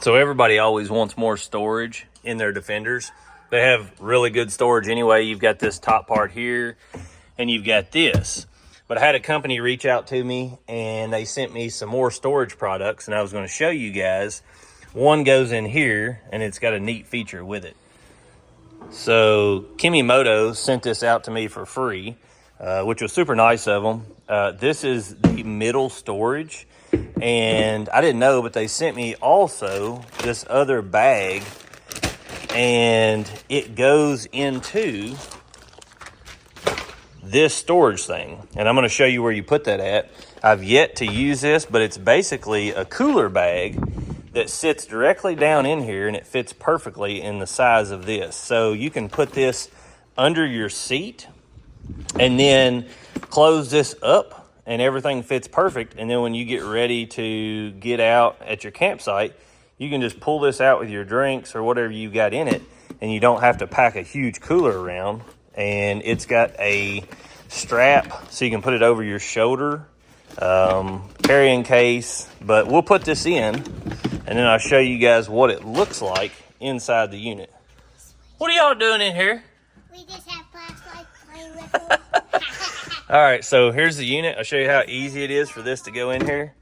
So everybody always wants more storage in their Defenders. They have really good storage anyway. You've got this top part here, and you've got this. But I had a company reach out to me, and they sent me some more storage products, and I was going to show you guys. One goes in here, and it's got a neat feature with it. So Kemimoto sent this out to me for free, which was super nice of them. This is the middle storage, and I didn't know, but they sent me also this other bag, and it goes into this storage thing, and I'm going to show you where you put that at. I've yet to use this, but it's basically a cooler bag that sits directly down in here, and it fits perfectly in the size of this. So you can put this under your seat and then close this up, and everything fits perfect. And then when you get ready to get out at your campsite, you can just pull this out with your drinks or whatever you got in it, and you don't have to pack a huge cooler around. And it's got a strap so you can put it over your shoulder, carrying case. But we'll put this in, and then I'll show you guys what it looks like inside the unit. What are y'all doing in here? We just have flashlights playing with them. All right, so here's the unit. I'll show you how easy it is for this to go in here.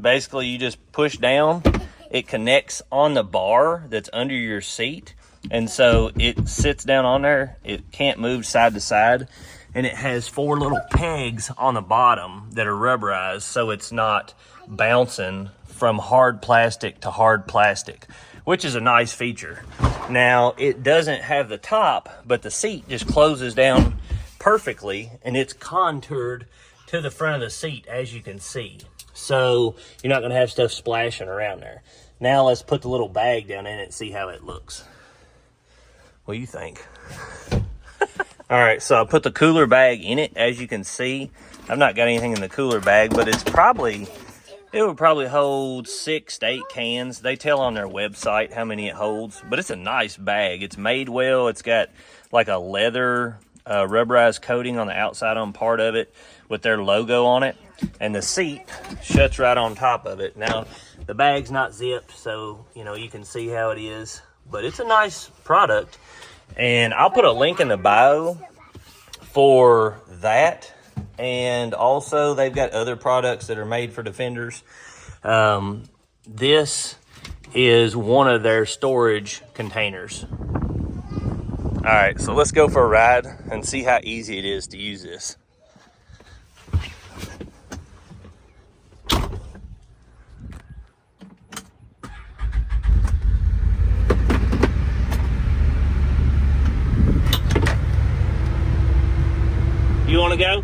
Basically, you just push down. It connects on the bar that's under your seat. And so it sits down on there. It can't move side to side. And it has 4 little pegs on the bottom that are rubberized, so it's not bouncing from hard plastic to hard plastic, which is a nice feature. Now, it doesn't have the top, but the seat just closes down perfectly, and it's contoured to the front of the seat, as you can see. So you're not going to have stuff splashing around there. Now let's put the little bag down in it and see how it looks. What do you think? All right, so I put the cooler bag in it. As you can see, I've not got anything in the cooler bag, but it would probably hold 6 to 8 cans. They tell on their website how many it holds, but it's a nice bag. It's made well. It's got like a leather rubberized coating on the outside on part of it with their logo on it, and the seat shuts right on top of it. Now, the bag's not zipped, so you can see how it is, but it's a nice product. And I'll put a link in the bio for that. And also, they've got other products that are made for Defenders. This is one of their storage containers. All right, so let's go for a ride and see how easy it is to use this. You want to go?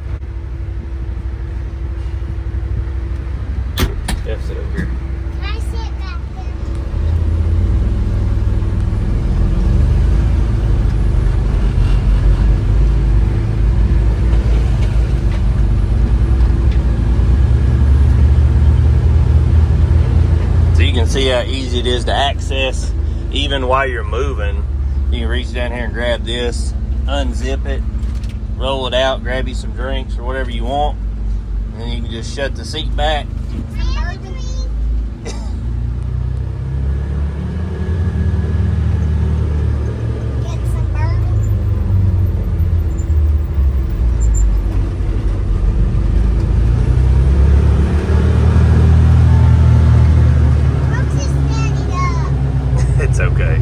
Yeah, sit over here. Can I sit back there? So you can see how easy it is to access even while you're moving. You can reach down here and grab this, unzip it, roll it out, grab you some drinks or whatever you want, and then you can just shut the seat back. It's okay.